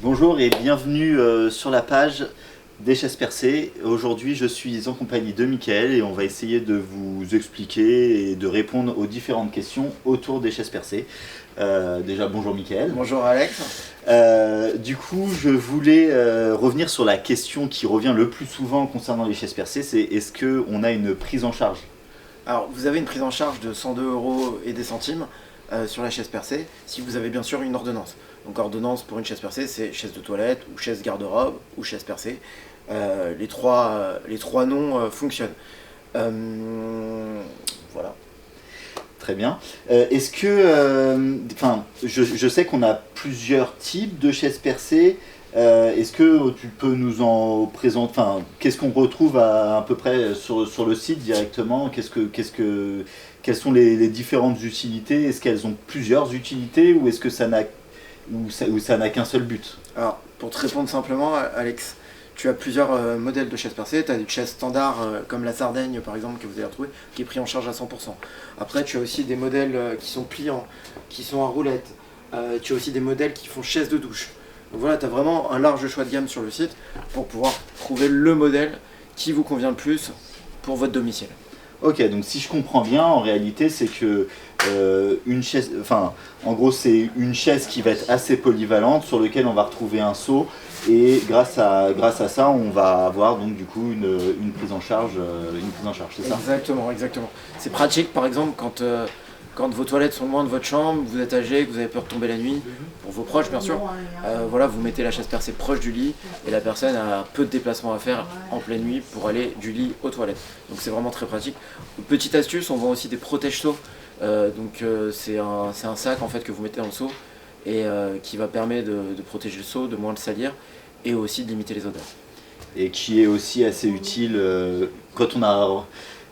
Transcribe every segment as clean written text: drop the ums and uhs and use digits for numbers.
Bonjour et bienvenue sur la page des chaises percées. Aujourd'hui, je suis en compagnie de Mickaël et on va essayer de vous expliquer et de répondre aux différentes questions autour des chaises percées. Déjà, bonjour Mickaël. Bonjour Alex. Du coup, je voulais revenir sur la question qui revient le plus souvent concernant les chaises percées, c'est est-ce qu'on a une prise en charge? Alors, vous avez une prise en charge de 102 € et des centimes sur la chaise percée, si vous avez bien sûr une ordonnance. Donc, ordonnance pour une chaise percée, c'est chaise de toilette, ou chaise garde-robe, ou chaise percée. Les trois noms fonctionnent. Voilà. Très bien. Est-ce que, je sais qu'on a plusieurs types de chaises percées. Est-ce que tu peux nous en présenter, qu'est-ce qu'on retrouve à peu près sur le site directement? Quelles sont les différentes utilités? Est-ce qu'elles ont plusieurs utilités ou est-ce que ça n'a qu'un seul but? Alors, pour te répondre simplement, Alex, tu as plusieurs modèles de chaises percées. Tu as une chaise standard comme la Sardaigne par exemple que vous allez retrouver, qui est pris en charge à 100%. Après, tu as aussi des modèles qui sont pliants, qui sont à roulettes. Tu as aussi des modèles qui font chaise de douche. Donc voilà, tu as vraiment un large choix de gamme sur le site pour pouvoir trouver le modèle qui vous convient le plus pour votre domicile. Ok, donc si je comprends bien, en réalité, c'est que une chaise, en gros, c'est une chaise qui va être assez polyvalente sur laquelle on va retrouver un seau et grâce à ça, on va avoir donc du coup une prise en charge, c'est ça? Exactement, exactement. C'est pratique, par exemple, quand vos toilettes sont loin de votre chambre, vous êtes âgé, que vous avez peur de tomber la nuit, pour vos proches bien sûr, voilà, vous mettez la chaise percée proche du lit et la personne a peu de déplacements à faire en pleine nuit pour aller du lit aux toilettes. Donc c'est vraiment très pratique. Petite astuce, on vend aussi des protège-seaux. C'est un sac en fait que vous mettez dans le seau et qui va permettre de protéger le seau, de moins le salir et aussi de limiter les odeurs. Et qui est aussi assez utile quand on a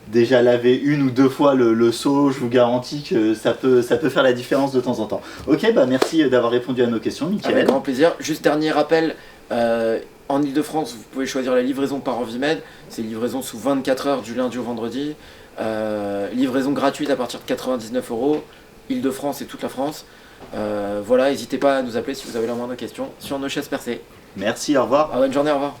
déjà lavé une ou deux fois le seau. Je vous garantis que ça peut faire la différence de temps en temps. Ok, bah merci d'avoir répondu à nos questions, Mickaël. Avec grand plaisir. Juste dernier rappel, en Ile-de-France, vous pouvez choisir la livraison par Envimед. C'est livraison sous 24 heures du lundi au vendredi. Livraison gratuite à partir de 99 €. Ile-de-France et toute la France. Voilà, n'hésitez pas à nous appeler si vous avez la moindre question sur nos chaises percées. Merci, au revoir. Bonne journée, au revoir.